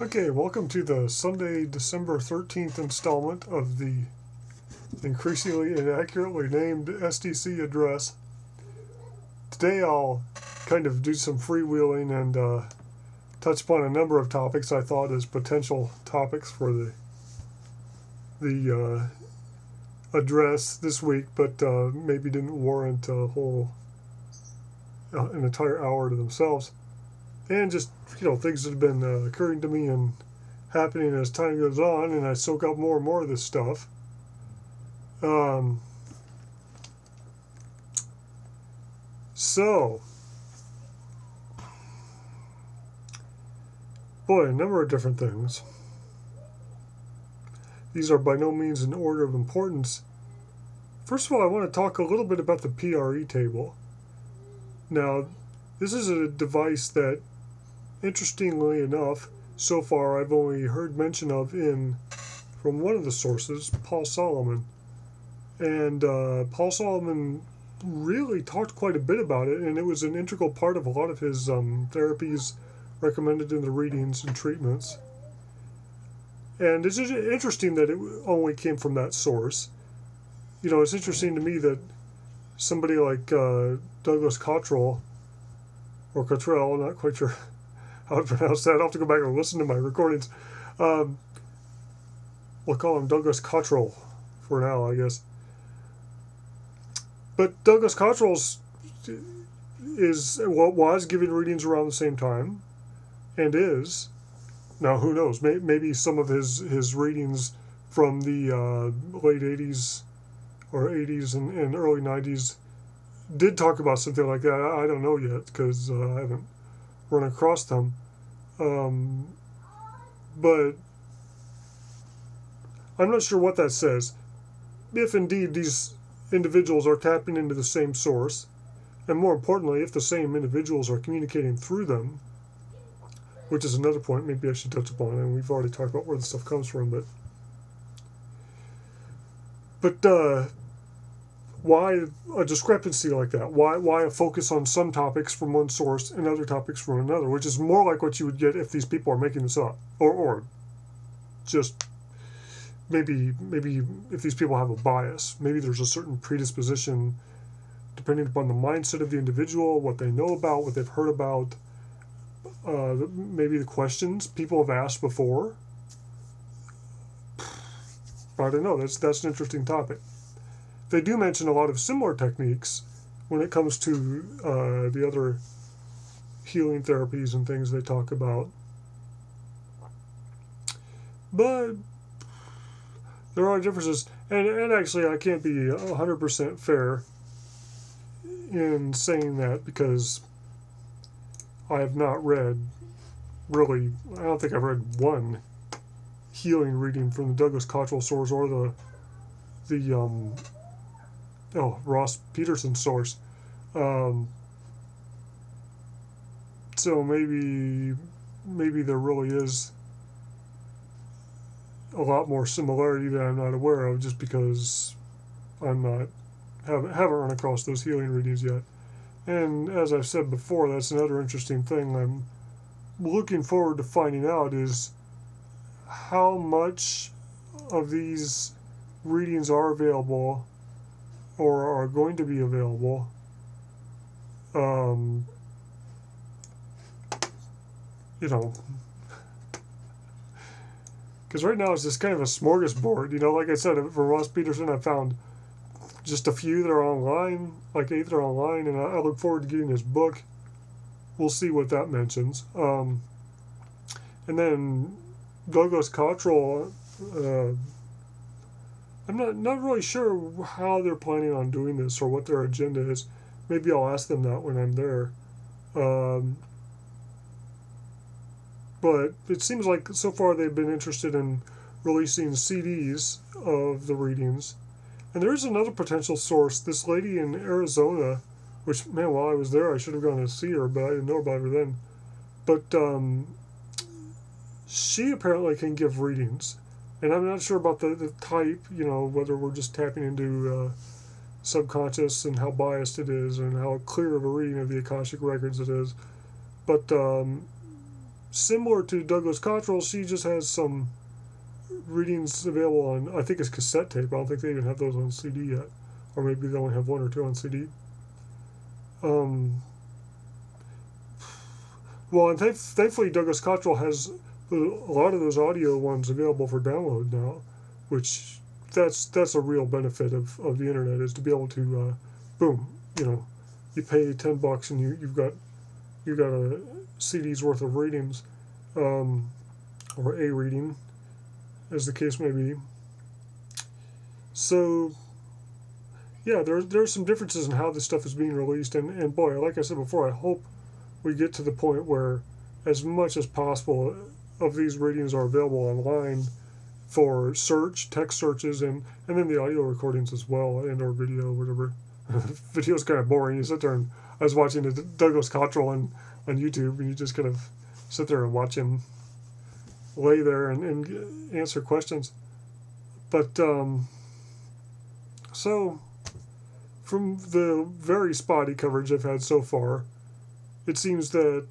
Okay, welcome to the Sunday, December 13th installment of the increasingly inaccurately named SDC Address. Today I'll kind of do some freewheeling and touch upon a number of topics I thought as potential topics for the address this week, but maybe didn't warrant an entire hour to themselves. And just, things that have been occurring to me and happening as time goes on, and I soak up more and more of this stuff. So, boy, a number of different things. These are by no means in order of importance. First of all, I want to talk a little bit about the PRE table. Now, this is a device that, interestingly enough, so far I've only heard mention of from one of the sources, Paul Solomon. And Paul Solomon really talked quite a bit about it, and it was an integral part of a lot of his therapies recommended in the readings and treatments. And it's interesting that it only came from that source. It's interesting to me that somebody like Douglas Cottrell, or Cottrell, I'm not quite sure how to pronounce that. I'll have to go back and listen to my recordings. We'll call him Douglas Cottrell for now, I guess. But Douglas Cottrell was giving readings around the same time, and is. Now, who knows? Maybe some of his readings from the late 80s or 80s and early 90s did talk about something like that. I don't know yet, because I haven't run across them. But I'm not sure what that says. If indeed these individuals are tapping into the same source, and more importantly, if the same individuals are communicating through them, which is another point maybe I should touch upon, and we've already talked about where the stuff comes from, but why a discrepancy like that? Why a focus on some topics from one source and other topics from another, which is more like what you would get if these people are making this up, or just maybe if these people have a bias, maybe there's a certain predisposition depending upon the mindset of the individual, what they know about, what they've heard about, maybe the questions people have asked before. I don't know. That's an interesting topic. They do mention a lot of similar techniques when it comes to the other healing therapies and things they talk about. But there are differences. And actually, I can't be 100% fair in saying that, because I have not read, really, I don't think I've read one healing reading from the Douglas Cottrell source or the Ross Peterson source. So maybe there really is a lot more similarity that I'm not aware of, just because haven't run across those healing readings yet. And as I've said before, that's another interesting thing I'm looking forward to finding out, is how much of these readings are available or are going to be available. Because right now it's just kind of a smorgasbord. Like I said, for Ross Peterson, I found just a few that are online, like 8 that are online, and I look forward to getting his book. We'll see what that mentions. And then Douglas Cottrell, I'm not really sure how they're planning on doing this or what their agenda is. Maybe I'll ask them that when I'm there. But it seems like so far they've been interested in releasing CDs of the readings. And there is another potential source, this lady in Arizona, which, man, while I was there, I should have gone to see her, but I didn't know about her then. But she apparently can give readings. And I'm not sure about the type, whether we're just tapping into subconscious and how biased it is and how clear of a reading of the Akashic records it is. But similar to Douglas Cottrell, she just has some readings available on, I think it's cassette tape. I don't think they even have those on CD yet. Or maybe they only have one or two on CD. Well, and thankfully Douglas Cottrell has a lot of those audio ones available for download now, which that's a real benefit of the internet, is to be able to, boom, you pay $10 and you've got a CD's worth of readings, or a reading, as the case may be. So, yeah, there's some differences in how this stuff is being released, and boy, like I said before, I hope we get to the point where as much as possible of these readings are available online for search, text searches, and then the audio recordings as well, and or video, whatever. Video's kind of boring. You sit there and I was watching Douglas Cottrell on YouTube, and you just kind of sit there and watch him lay there and answer questions. But so from the very spotty coverage I've had so far, it seems that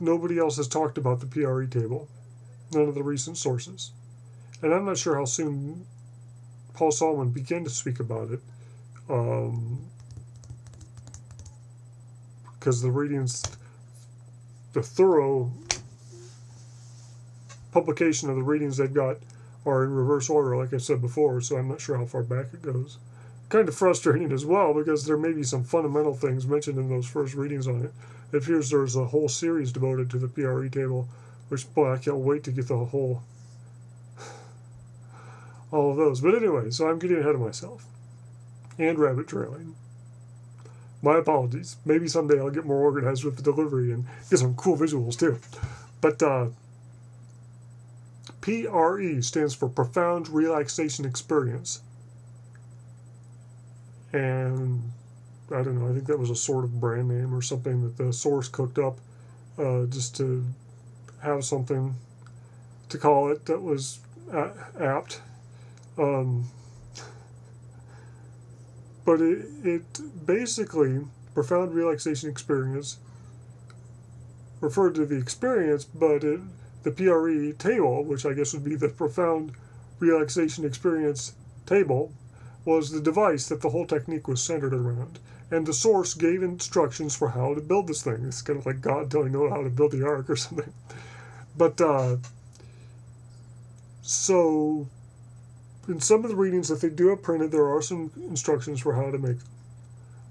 nobody else has talked about the PRE table, none of the recent sources. And I'm not sure how soon Paul Solomon began to speak about it, because the readings, the thorough publication of the readings they've got are in reverse order, like I said before, so I'm not sure how far back it goes. Kind of frustrating as well, because there may be some fundamental things mentioned in those first readings on it. It appears there's a whole series devoted to the PRE table, which, boy, I can't wait to get the whole, all of those. But anyway, so I'm getting ahead of myself. And rabbit trailing. My apologies. Maybe someday I'll get more organized with the delivery and get some cool visuals too. But PRE stands for Profound Relaxation Experience. And I don't know, I think that was a sort of brand name or something that the source cooked up just to have something to call it that was apt. But it basically, Profound Relaxation Experience, referred to the experience, but the PRE table, which I guess would be the Profound Relaxation Experience table, was the device that the whole technique was centered around. And the source gave instructions for how to build this thing. It's kind of like God telling Noah how to build the ark or something. But, so, in some of the readings that they do have printed, there are some instructions for how to make them.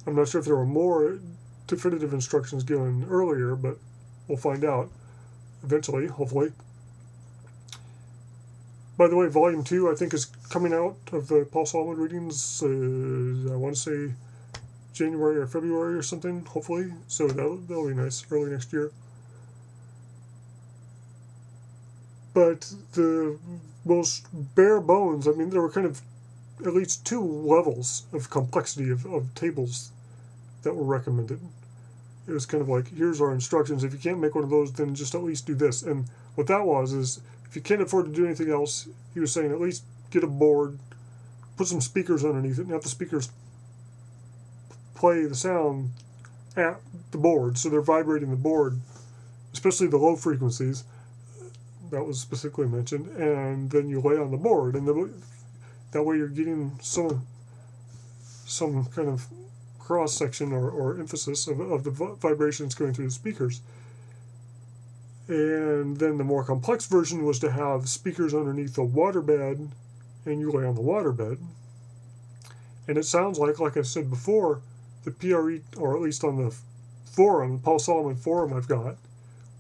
I'm not sure if there were more definitive instructions given earlier, but we'll find out eventually, hopefully. By the way, Volume 2, I think, is coming out of the Paul Solomon readings, I want to say January or February or something, hopefully. So that'll be nice, early next year. But the most bare bones, I mean, there were kind of at least two levels of complexity of tables that were recommended. It was kind of like, here's our instructions. If you can't make one of those, then just at least do this. And what that was is, if you can't afford to do anything else, he was saying at least get a board, put some speakers underneath it, and have the speakers play the sound at the board. So they're vibrating the board, especially the low frequencies. That was specifically mentioned. And then you lay on the board, and that way you're getting some kind of cross-section or emphasis of the vibrations going through the speakers. And then the more complex version was to have speakers underneath the waterbed, and you lay on the waterbed. And it sounds like I said before, the PRE, or at least on the forum, the Paul Solomon forum I've got,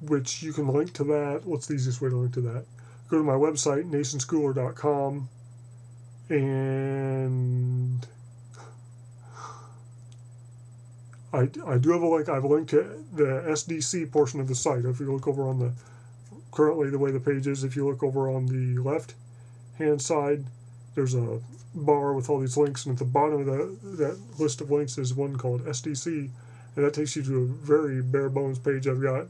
which you can link to that. What's the easiest way to link to that? Go to my website, nationschooler.com, and I do have a link. I have a link to the SDC portion of the site. If you look over on currently the way the page is, if you look over on the left-hand side, there's a bar with all these links, and at the bottom of that list of links is one called SDC, and that takes you to a very bare bones page I've got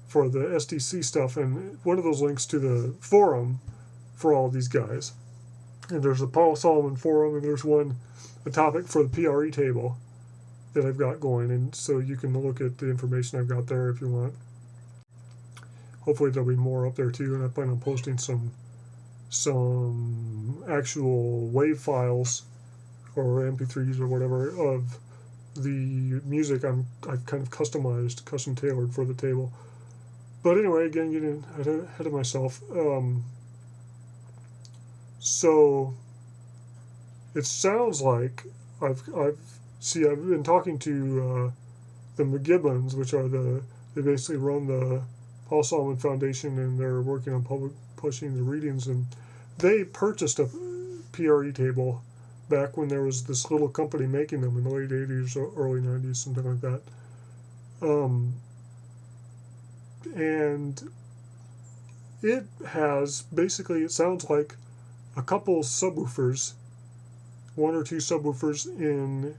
for the SDC stuff, and one of those links to the forum for all of these guys. And there's a Paul Solomon forum, and there's a topic for the PRE table that I've got going, and so you can look at the information I've got there if you want. hopefully there'll be more up there too, and I plan on posting some actual WAV files or MP3s or whatever of the music I've kind of custom tailored for the table. But anyway, again, getting ahead of myself. So it sounds like I've been talking to the McGibbons, which are they basically run the Paul Solomon Foundation, and they're working on publishing the readings, and they purchased a PRE table back when there was this little company making them in the late 80s or early 90s, something like that. And it has, basically, it sounds like a couple subwoofers, one or two subwoofers in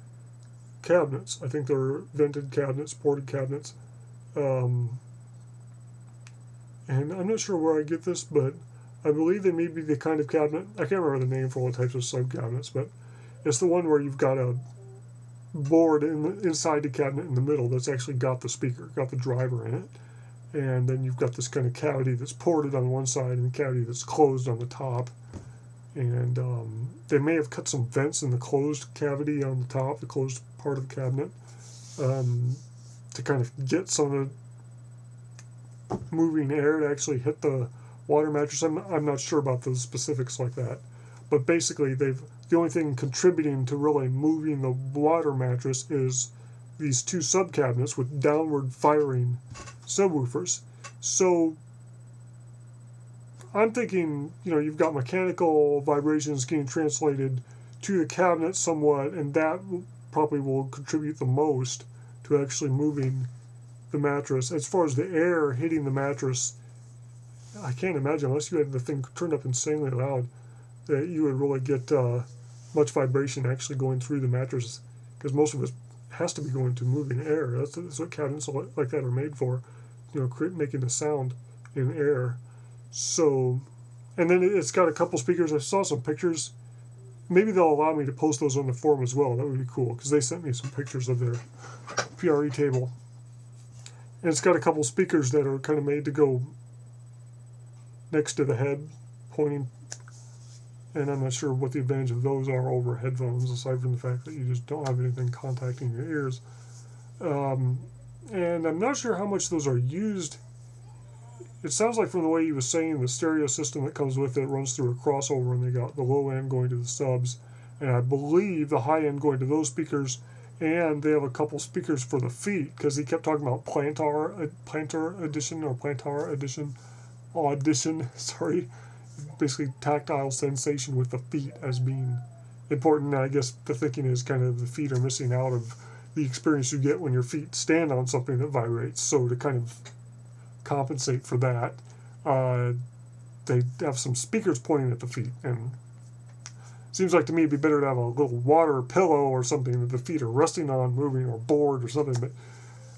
cabinets. I think they're vented cabinets, ported cabinets. And I'm not sure where I get this, but I believe they may be the kind of cabinet, I can't remember the name for all the types of sub-cabinets, but it's the one where you've got a board inside the cabinet in the middle that's actually got the speaker, got the driver in it. And then you've got this kind of cavity that's ported on one side and a cavity that's closed on the top. And they may have cut some vents in the closed cavity on the top, the closed part of the cabinet, to kind of get some of the moving air to actually hit the water mattress. I'm not sure about the specifics like that. But basically, the only thing contributing to really moving the water mattress is these two sub-cabinets with downward firing subwoofers. So I'm thinking, you've got mechanical vibrations getting translated to the cabinet somewhat, and that probably will contribute the most to actually moving the mattress. As far as the air hitting the mattress, I can't imagine, unless you had the thing turned up insanely loud, that you would really get much vibration actually going through the mattress, because most of it has to be going to moving air. That's what cabinets like that are made for, making the sound in air. So, and then it's got a couple speakers. I saw some pictures. Maybe they'll allow me to post those on the forum as well. That would be cool, because they sent me some pictures of their PRE table. And it's got a couple speakers that are kind of made to go next to the head, pointing. And I'm not sure what the advantage of those are over headphones, aside from the fact that you just don't have anything contacting your ears. And I'm not sure how much those are used. It sounds like from the way he was saying, the stereo system that comes with it runs through a crossover, and they got the low end going to the subs, and I believe the high end going to those speakers, and they have a couple speakers for the feet, because he kept talking about plantar audition, basically tactile sensation with the feet as being important. I guess the thinking is kind of the feet are missing out of the experience you get when your feet stand on something that vibrates. So to kind of compensate for that, they have some speakers pointing at the feet. And it seems like to me it'd be better to have a little water pillow or something that the feet are resting on, moving, or board or something. But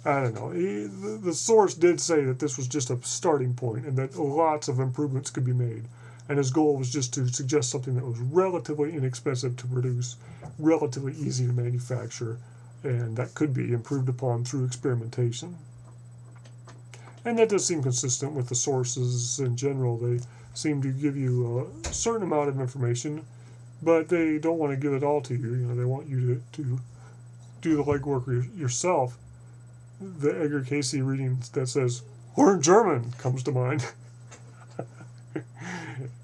I don't know. The source did say that this was just a starting point and that lots of improvements could be made. And his goal was just to suggest something that was relatively inexpensive to produce, relatively easy to manufacture, and that could be improved upon through experimentation. And that does seem consistent with the sources in general. They seem to give you a certain amount of information, but they don't want to give it all to you. They want you to do the legwork yourself. The Edgar Cayce reading that says, "Learn German" comes to mind.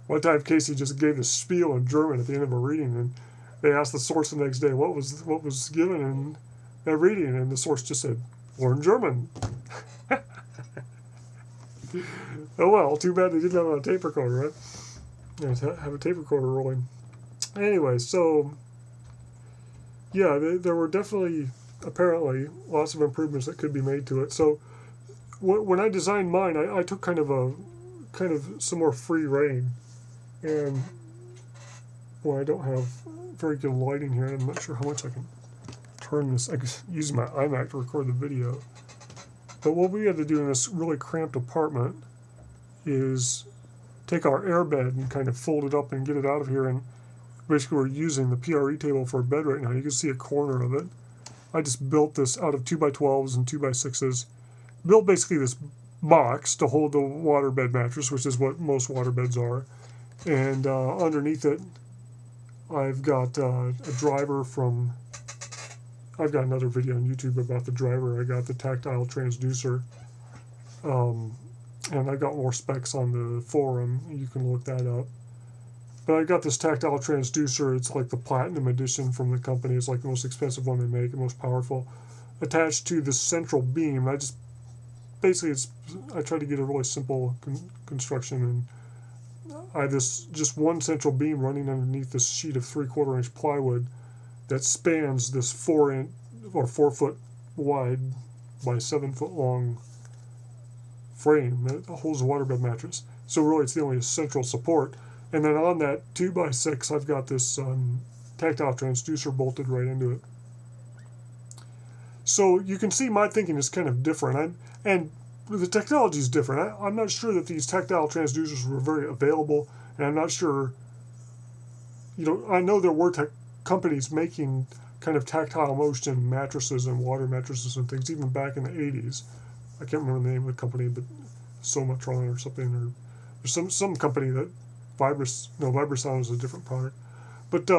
One time Cayce just gave a spiel in German at the end of a reading, and they asked the source the next day what was given in that reading, and the source just said, "Learn German." Oh well, too bad they didn't have a tape recorder, right? Have a tape recorder rolling. Anyway, so yeah, there were definitely, apparently, lots of improvements that could be made to it. So when I designed mine, I took kind of some more free reign. And well, I don't have very good lighting here. I'm not sure how much I can turn this. I could use my iMac to record the video. But what we had to do in this really cramped apartment is take our airbed and kind of fold it up and get it out of here. And basically we're using the PRE table for a bed right now. You can see a corner of it. I just built this out of 2x12s and 2x6s. Built basically this box to hold the waterbed mattress, which is what most waterbeds are. And underneath it, I've got a driver from... I've got another video on YouTube about the driver. I got the tactile transducer. And I got more specs on the forum. You can look that up. But I got this tactile transducer. It's like the platinum edition from the company. It's like the most expensive one they make, the most powerful. Attached to this central beam. I try to get a really simple construction, and I have just one central beam running underneath this sheet of 3/4 inch plywood that spans this 4 foot wide by 7 foot long frame that holds a waterbed mattress. So really it's the only central support. And then on that 2x6 I've got this tactile transducer bolted right into it. So you can see my thinking is kind of different. And the technology is different. I'm not sure that these tactile transducers were very available, and I'm not sure, I know there were companies making kind of tactile motion mattresses and water mattresses and things even back in the 80s. I can't remember the name of the company, but Somatron or something, or there's some company that Vibrasound is a different product. But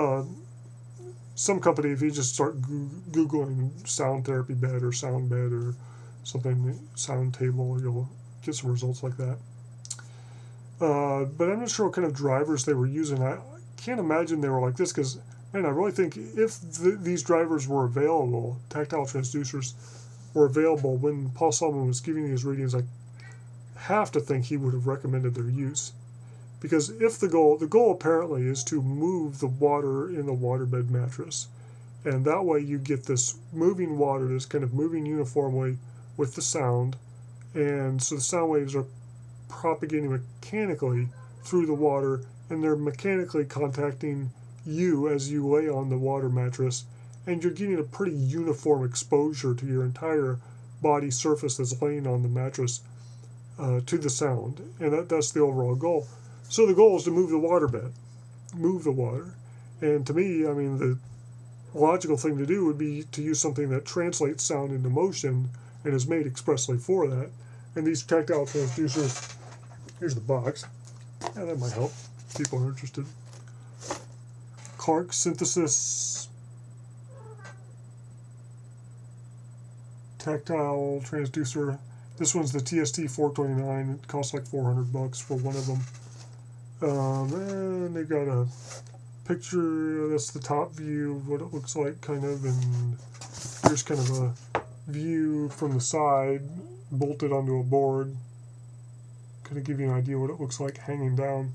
some company, if you just start Googling sound therapy bed or sound bed or something, sound table, you'll get some results like that. But I'm not sure what kind of drivers they were using. I can't imagine they were like this because, man, I really think if these drivers were available, tactile transducers were available when Paul Solomon was giving these readings, I have to think he would have recommended their use. Because if the goal apparently is to move the water in the waterbed mattress, and that way you get this moving water that's kind of moving uniformly with the sound, and so the sound waves are propagating mechanically through the water, and they're mechanically contacting you as you lay on the water mattress, and you're getting a pretty uniform exposure to your entire body surface that's laying on the mattress to the sound, and that's the overall goal. So the goal is to move the water. And to me, I mean, the logical thing to do would be to use something that translates sound into motion and is made expressly for that. And these tactile transducers, here's the box. Yeah, that might help. People are interested. Clark Synthesis tactile transducer. This one's the TST 429. It costs like $400 for one of them. And they got a picture. That's the top view of what it looks like, kind of. And here's kind of a view from the side, bolted onto a board. Kind of give you an idea what it looks like hanging down.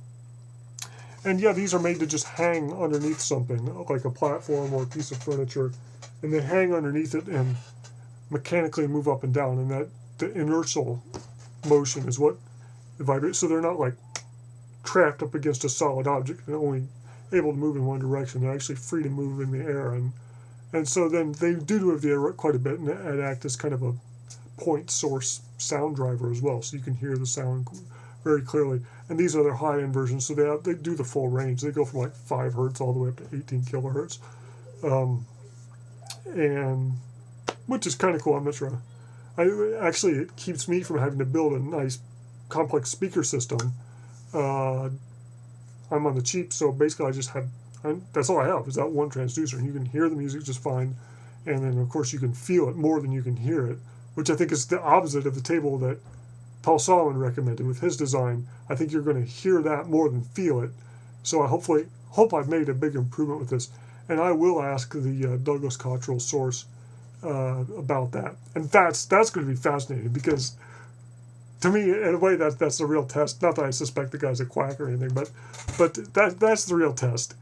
And yeah, these are made to just hang underneath something, like a platform or a piece of furniture, and they hang underneath it and mechanically move up and down. And that the inertial motion is what vibrates. So they're not like trapped up against a solid object and only able to move in one direction. They're actually free to move in the air, and so then they do move the air quite a bit and act as kind of a point source sound driver as well, so you can hear the sound very clearly. And these are their high-end versions, so they do the full range. They go from like 5 hertz all the way up to 18 kilohertz, and which is kind of cool. I'm not sure. It keeps me from having to build a nice complex speaker system. I'm on the cheap, so basically I just have, that's all I have is that one transducer, and you can hear the music just fine, and then of course you can feel it more than you can hear it, which I think is the opposite of the table that Paul Solomon recommended with his design. I think you're going to hear that more than feel it, so I hope I've made a big improvement with this, and I will ask the Douglas Cottrell source about that, and that's going to be fascinating because to me, in a way, that's the real test. Not that I suspect the guy's a quack or anything, but that's the real test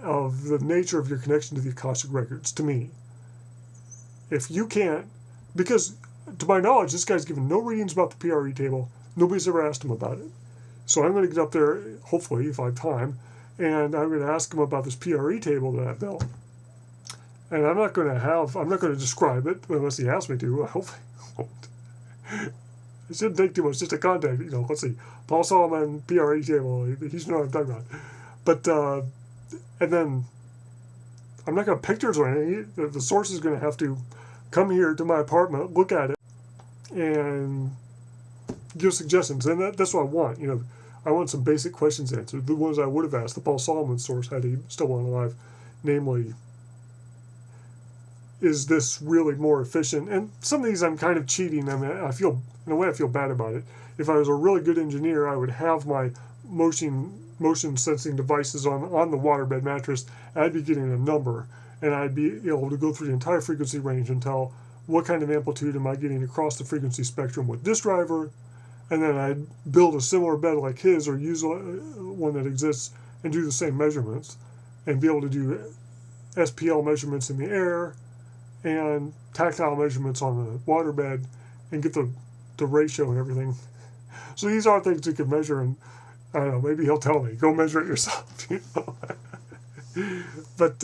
of the nature of your connection to the Akashic records, to me. If you can't, because to my knowledge, this guy's given no readings about the PRE table. Nobody's ever asked him about it. So I'm going to get up there, hopefully, if I have time, and I'm going to ask him about this PRE table that I built. And I'm not going to describe it unless he asks me to. I hope I won't. It shouldn't take too much, just a contact. Let's see. Paul Solomon, PRE table. He should know what I'm talking about. But, and then, I'm not going to pictures or anything. The source is going to have to come here to my apartment, look at it, and give suggestions, and that's what I want. I want some basic questions answered. The ones I would have asked the Paul Solomon source had he still been alive, namely, is this really more efficient? And some of these I'm kind of cheating. I mean, I feel bad about it. If I was a really good engineer, I would have my motion sensing devices on the waterbed mattress. I'd be getting a number, and I'd be able to go through the entire frequency range and tell what kind of amplitude am I getting across the frequency spectrum with this driver, and then I'd build a similar bed like his or use one that exists and do the same measurements and be able to do SPL measurements in the air and tactile measurements on the waterbed and get the ratio and everything. So these are things you can measure, and I don't know, maybe he'll tell me, go measure it yourself. But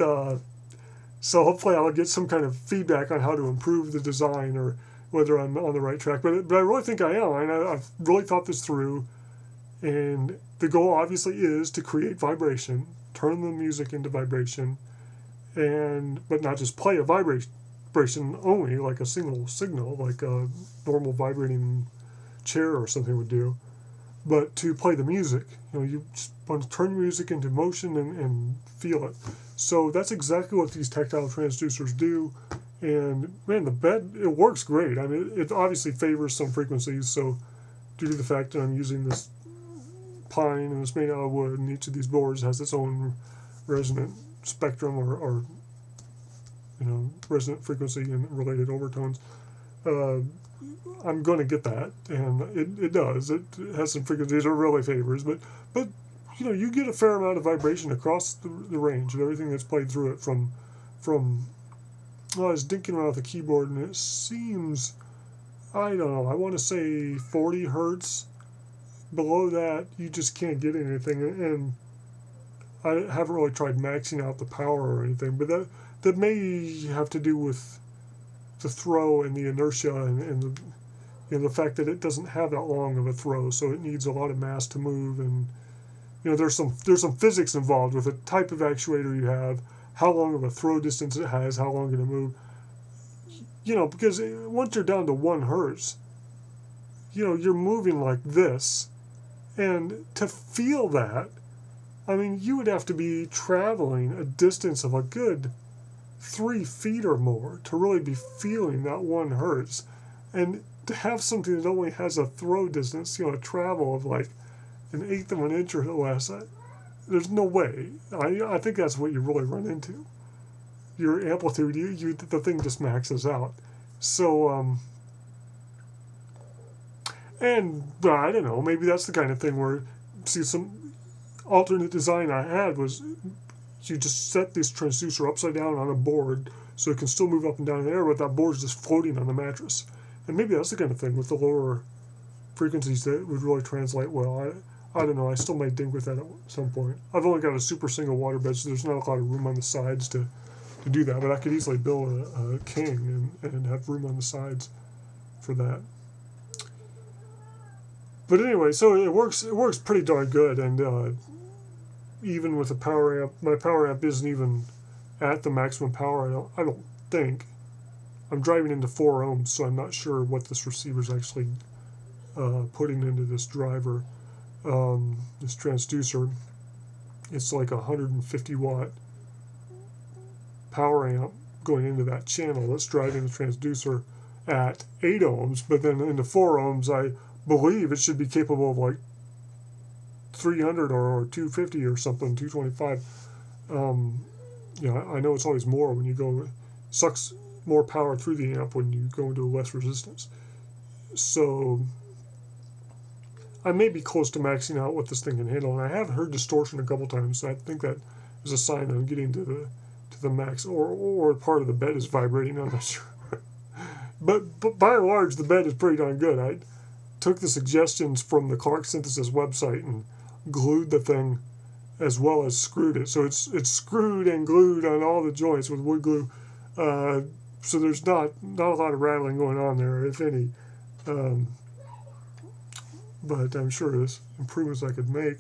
so hopefully I'll get some kind of feedback on how to improve the design or whether I'm on the right track. But I really think I am. I've really thought this through, and the goal obviously is to create vibration, turn the music into vibration, but not just play a vibration only, like a single signal, like a normal vibrating chair or something would do, but to play the music. You just want to turn music into motion and feel it. So that's exactly what these tactile transducers do. And man, the bed, it works great. I mean, it obviously favors some frequencies. So due to the fact that I'm using this pine and it's made out of wood, and each of these boards has its own resonant spectrum or resonant frequency and related overtones, I'm going to get that, and it does. It has some frequencies it really favors, but you get a fair amount of vibration across the range of everything that's played through it from I was dinking around with the keyboard, and it seems, I don't know, I want to say 40 hertz. Below that, you just can't get anything, and I haven't really tried maxing out the power or anything, but that may have to do with the throw and the inertia and the fact that it doesn't have that long of a throw, so it needs a lot of mass to move, and there's some physics involved with the type of actuator you have, how long of a throw distance it has, how long it'll move. Because once you're down to 1 hertz, you're moving like this, and to feel that, I mean, you would have to be traveling a distance of a good 3 feet or more to really be feeling that 1 hertz. And to have something that only has a throw distance, a travel of like 1/8 of an inch or less, there's no way. I think that's what you really run into. Your amplitude, the thing just maxes out. So, and I don't know, maybe that's the kind of thing where, some alternate design I had was you just set this transducer upside down on a board so it can still move up and down in the air, but that board's just floating on the mattress. And maybe that's the kind of thing with the lower frequencies that would really translate well. I don't know. I still might dink with that at some point. I've only got a super single waterbed, so there's not a lot of room on the sides to do that. But I could easily build a king and have room on the sides for that. But anyway, so it works pretty darn good. And even with the power amp, my power amp isn't even at the maximum power. I don't think. I'm driving into 4 ohms, so I'm not sure what this receiver's actually putting into this driver. This transducer, it's like 150 watt power amp going into that channel that's driving the transducer at 8 ohms, but then into 4 ohms, I believe it should be capable of like 300 or 250 or something, 225. I know it's always more when you go, sucks more power through the amp when you go into less resistance. So I may be close to maxing out what this thing can handle, and I have heard distortion a couple times, so I think that is a sign that I'm getting to the max, or part of the bed is vibrating. I'm not sure. but by and large, the bed is pretty darn good. I took the suggestions from the Clark Synthesis website and glued the thing as well as screwed it. So it's screwed and glued on all the joints with wood glue. So there's not a lot of rattling going on there, if any. But I'm sure there's improvements I could make,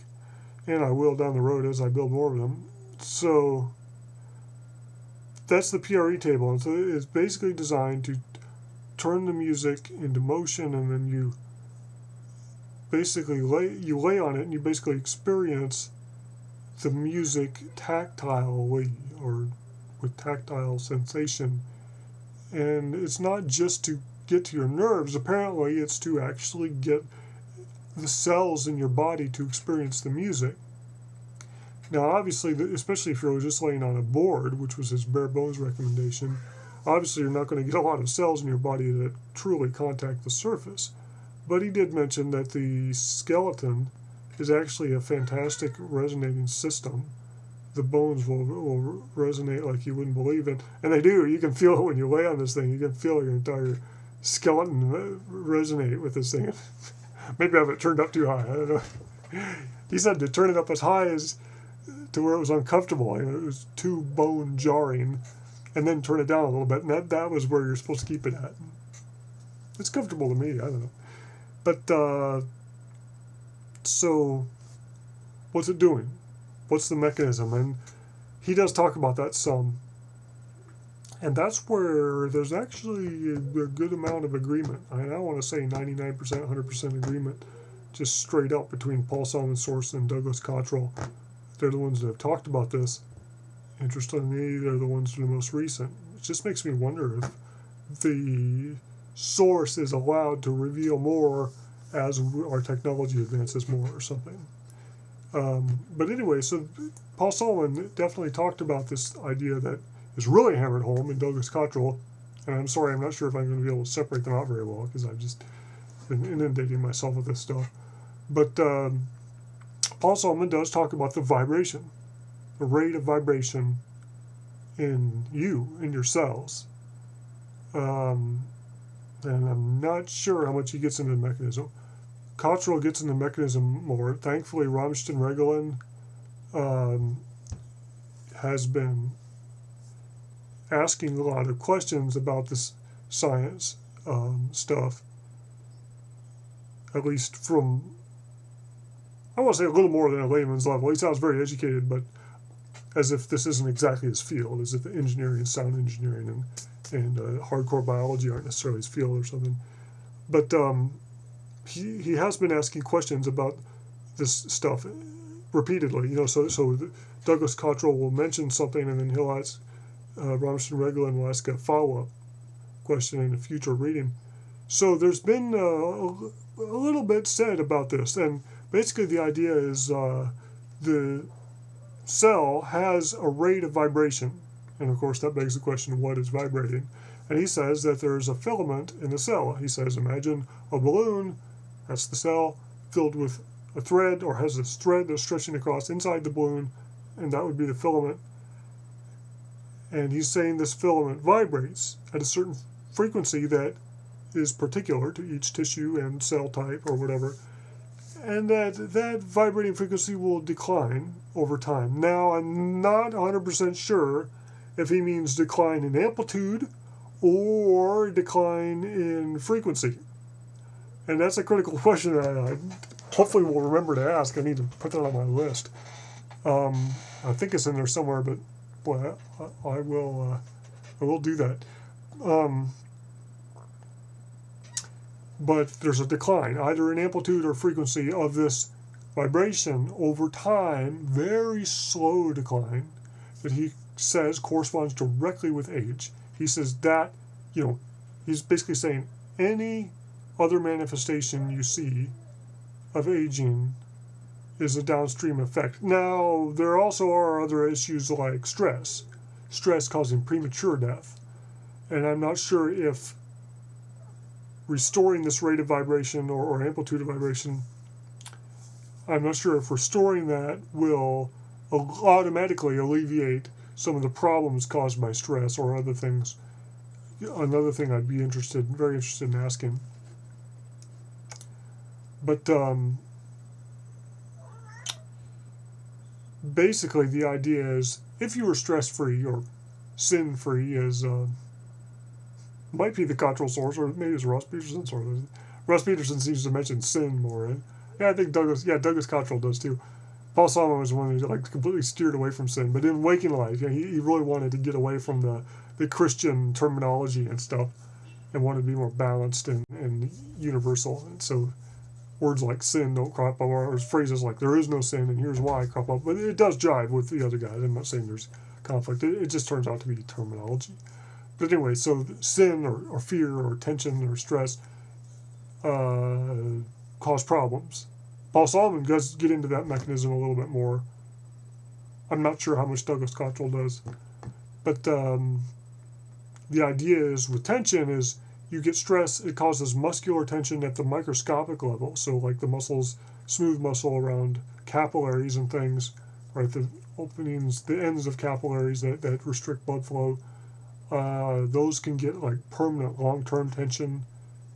and I will down the road as I build more of them. So that's the PRE table. And so it's basically designed to turn the music into motion, and then basically you lay on it and you basically experience the music tactilely or with tactile sensation. And it's not just to get to your nerves. Apparently, it's to actually get the cells in your body to experience the music. Now, obviously, especially if you're just laying on a board, which was his bare bones recommendation, obviously you're not going to get a lot of cells in your body that truly contact the surface. But he did mention that the skeleton is actually a fantastic resonating system. The bones will resonate like you wouldn't believe it. And they do. You can feel it when you lay on this thing. You can feel your entire skeleton resonate with this thing. Maybe I have it turned up too high. I don't know. He said to turn it up as high as to where it was uncomfortable. It was too bone jarring. And then turn it down a little bit. And that was where you're supposed to keep it at. It's comfortable to me. I don't know. But, so, what's it doing? What's the mechanism? And he does talk about that some. And that's where there's actually a good amount of agreement. I don't want to say 99%, 100% agreement, just straight up between Paul Solomon Source and Douglas Cottrell. They're the ones that have talked about this. Interestingly, they're the ones that are the most recent. It just makes me wonder if the source is allowed to reveal more as our technology advances more or something. But anyway, so Paul Solomon definitely talked about this idea that is really hammered home in Douglas Cottrell. And I'm sorry, I'm not sure if I'm going to be able to separate them out very well because I've just been inundating myself with this stuff. But Paul Solomon does talk about the vibration, the rate of vibration in you, in your cells. And I'm not sure how much he gets into the mechanism. Cottrell gets into the mechanism more. Thankfully, Ramstein-Regelen has been asking a lot of questions about this science stuff, at least from, I want to say a little more than a layman's level. He sounds very educated, but as if this isn't exactly his field, as if the engineering and sound engineering and hardcore biology aren't necessarily his field or something. But he has been asking questions about this stuff repeatedly. So Douglas Cottrell will mention something and then he'll ask, Ramstein-Regelen will ask a follow-up question in a future reading. So there's been a little bit said about this, and basically the idea is the cell has a rate of vibration, and of course that begs the question, what is vibrating? And he says that there's a filament in the cell. He says, imagine a balloon, that's the cell, filled with a thread, or has this thread that's stretching across inside the balloon, and that would be the filament. And he's saying this filament vibrates at a certain frequency that is particular to each tissue and cell type or whatever, and that vibrating frequency will decline over time. Now, I'm not 100% sure if he means decline in amplitude or decline in frequency. And that's a critical question that I hopefully will remember to ask. I need to put that on my list. I think it's in there somewhere, but boy, I will do that. But there's a decline, either in amplitude or frequency of this vibration over time, very slow decline, that he says corresponds directly with age. He says that, he's basically saying any other manifestation you see of aging is a downstream effect. Now, there also are other issues like stress causing premature death. And I'm not sure if restoring this rate of vibration or amplitude of vibration, I'm not sure if restoring that will automatically alleviate some of the problems caused by stress or other things. Another thing I'd be very interested in asking. But basically the idea is if you were stress-free or sin-free, as might be the Cottrell source, or maybe it's Ross Peterson's source. Ross Peterson seems to mention sin more. Right? Yeah, I think Douglas Cottrell does too. Paul Solomon was one who completely steered away from sin, but in waking life, he really wanted to get away from the Christian terminology and stuff, and wanted to be more balanced and universal. And so words like sin don't crop up, or phrases like there is no sin and here's why crop up. But it does jive with the other guys. I'm not saying there's conflict. It just turns out to be terminology. But anyway, so sin or fear or tension or stress cause problems. Paul Solomon does get into that mechanism a little bit more. I'm not sure how much Douglas Cottrell does. But the idea is with tension is you get stress, it causes muscular tension at the microscopic level. So like the muscles, smooth muscle around capillaries and things, right? The openings, the ends of capillaries that restrict blood flow. Those can get like permanent long-term tension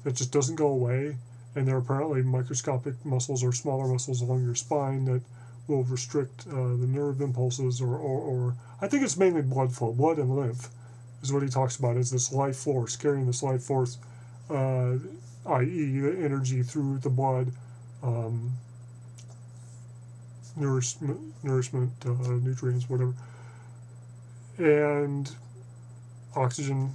that just doesn't go away. And there are apparently microscopic muscles or smaller muscles along your spine that will restrict the nerve impulses or I think it's mainly blood flow, blood and lymph is what he talks about, is this life force, carrying this life force, i.e. the energy through the blood, nourishment, nutrients, whatever, and oxygen.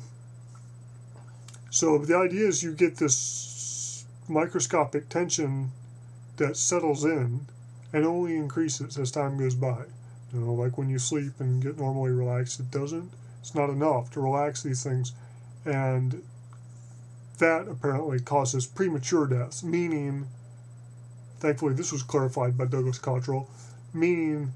So the idea is you get this microscopic tension that settles in and only increases as time goes by. Like when you sleep and get normally relaxed, it's not enough to relax these things. And that apparently causes premature deaths, meaning, thankfully this was clarified by Douglas Cottrell, meaning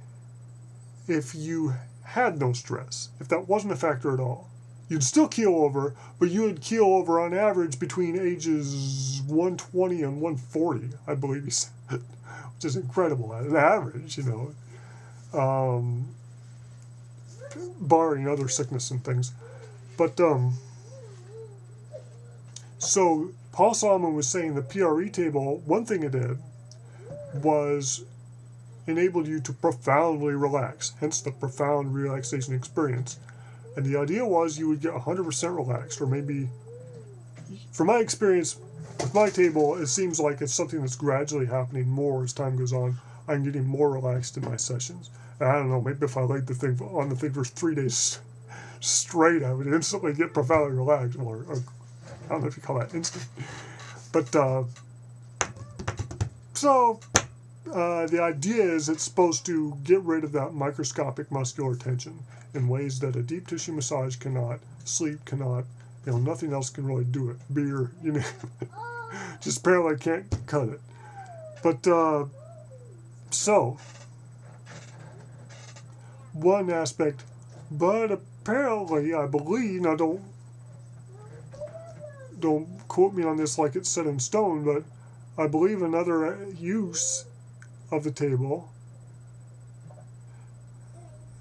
if you had no stress, if that wasn't a factor at all, you'd still keel over, but you would keel over on average between ages 120 and 140, I believe he said, which is incredible as an average, barring other sickness and things. But so Paul Solomon was saying the PRE table, one thing it did was enabled you to profoundly relax, hence the Profound Relaxation Experience. And the idea was you would get 100% relaxed, or maybe, from my experience with my table, it seems like it's something that's gradually happening more as time goes on. I'm getting more relaxed in my sessions. And I don't know, maybe if I laid the thing on the thing for 3 days straight, I would instantly get profoundly relaxed. Or I don't know if you call that instant. But, the idea is it's supposed to get rid of that microscopic muscular tension in ways that a deep tissue massage cannot, sleep cannot, nothing else can really do it. Beer, just apparently can't cut it. But, so, one aspect, but apparently, I believe, now don't quote me on this like it's set in stone, but I believe another use of the table,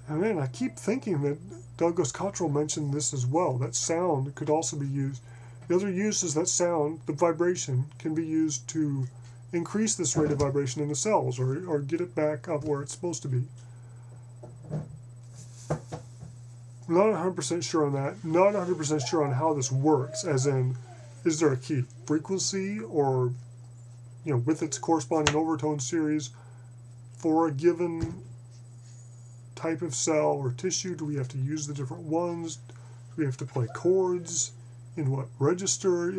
and man, I keep thinking that Douglas Cottrell mentioned this as well, that sound could also be used. The other use is that sound, the vibration, can be used to increase this rate of vibration in the cells or get it back up where it's supposed to be. Not 100% sure on that. Not 100% sure on how this works, as in, is there a key frequency or, with its corresponding overtone series for a given type of cell or tissue? Do we have to use the different ones? Do we have to play chords? In what register?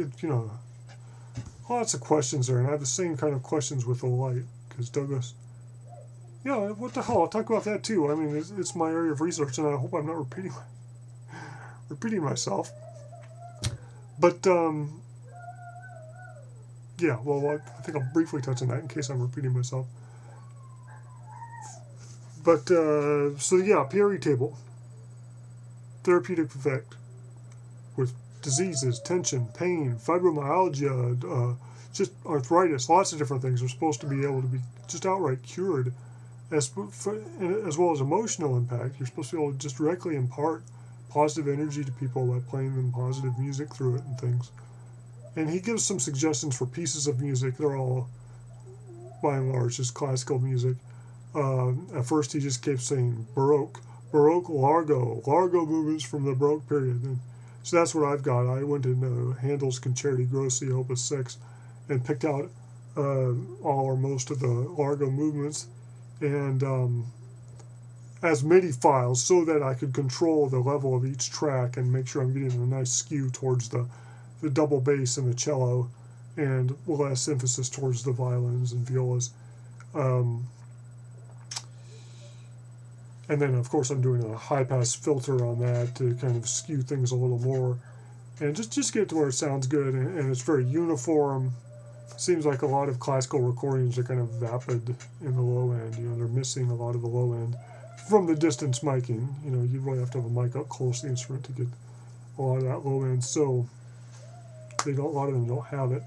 Lots of questions there, and I have the same kind of questions with the light, because Douglas, what the hell, I'll talk about that too. I mean, it's my area of research, and I hope I'm not repeating myself. But, I think I'll briefly touch on that in case I'm repeating myself. But, PRE table, therapeutic effect with diseases, tension, pain, fibromyalgia, just arthritis, lots of different things are supposed to be able to be just outright cured, as well as emotional impact. You're supposed to be able to just directly impart positive energy to people by playing them positive music through it and things. And he gives some suggestions for pieces of music. They're all, by and large, just classical music. At first he just kept saying Baroque, Largo movements from the Baroque period. And so that's what I've got. I went into Handel's Concerti Grossi Opus 6 and picked out all or most of the Largo movements and as MIDI files so that I could control the level of each track and make sure I'm getting a nice skew towards the double bass and the cello and less emphasis towards the violins and violas. And then, of course, I'm doing a high-pass filter on that to kind of skew things a little more. And just get it to where it sounds good, and it's very uniform. Seems like a lot of classical recordings are kind of vapid in the low end. They're missing a lot of the low end from the distance miking. You really have to have a mic up close to the instrument to get a lot of that low end. So a lot of them don't have it.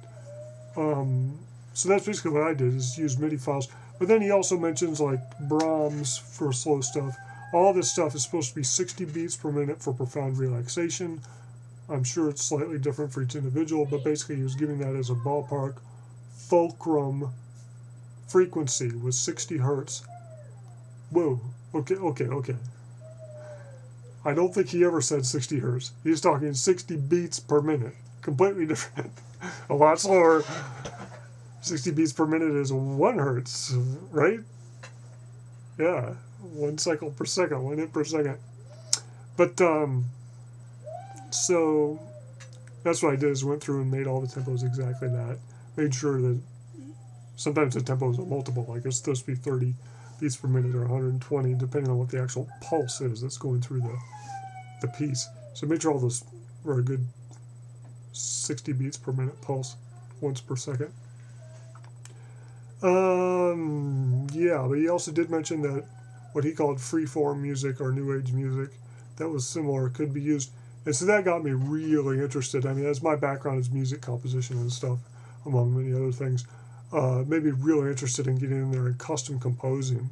So that's basically what I did, is use MIDI files. But then he also mentions like Brahms for slow stuff. All this stuff is supposed to be 60 beats per minute for profound relaxation. I'm sure it's slightly different for each individual, but basically he was giving that as a ballpark. Fulcrum frequency was 60 hertz. Whoa, okay. I don't think he ever said 60 hertz. He's talking 60 beats per minute. Completely different. A lot slower. 60 beats per minute is 1 hertz, right? Yeah, 1 cycle per second, 1 hit per second. But, so that's what I did, is went through and made all the tempos exactly that. Made sure that sometimes the tempos are multiple, like it's supposed to be 30 beats per minute or 120, depending on what the actual pulse is that's going through the piece. So made sure all those were a good 60 beats per minute pulse, once per second. Yeah, but he also did mention that what he called freeform music or new age music, that was similar, could be used. And so that got me really interested. I mean, as my background is music composition and stuff, among many other things, made me really interested in getting in there and custom composing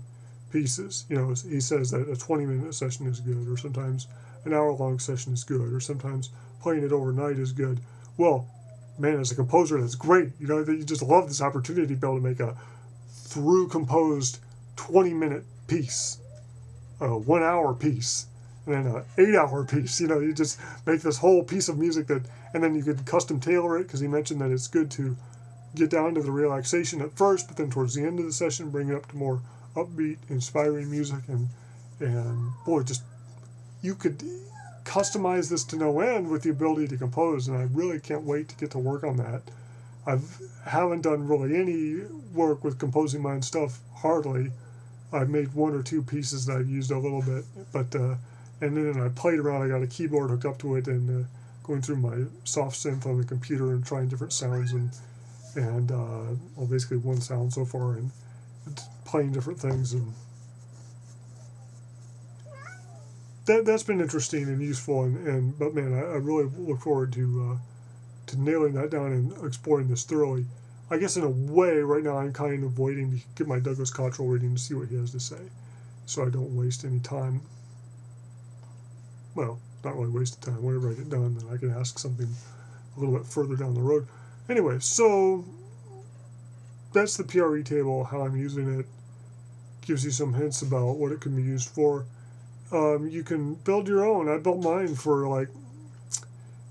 pieces. He says that a 20-minute session is good, or sometimes an hour-long session is good, or sometimes playing it overnight is good. Well, man, as a composer, that's great. You just love this opportunity to be able to make a through-composed 20-minute piece, a 1-hour piece, and then an 8-hour piece. You just make this whole piece of music and then you could custom tailor it, because he mentioned that it's good to get down to the relaxation at first, but then towards the end of the session, bring it up to more upbeat, inspiring music, and boy, you could customize this to no end with the ability to compose, and I really can't wait to get to work on that. I haven't done really any work with composing my own stuff, hardly. I've made 1 or 2 pieces that I've used a little bit, but and then I played around. I got a keyboard hooked up to it, and going through my soft synth on the computer and trying different sounds, and basically one sound so far, and playing different things, and that's been interesting and useful, but man, I really look forward to nailing that down and exploring this thoroughly. I guess in a way, right now I'm kind of waiting to get my Douglas Cottrell reading to see what he has to say, so I don't waste any time. Well, not really waste of time. Whenever I get done, then I can ask something a little bit further down the road. Anyway, so that's the PRE table, how I'm using it. Gives you some hints about what it can be used for. You can build your own. I built mine for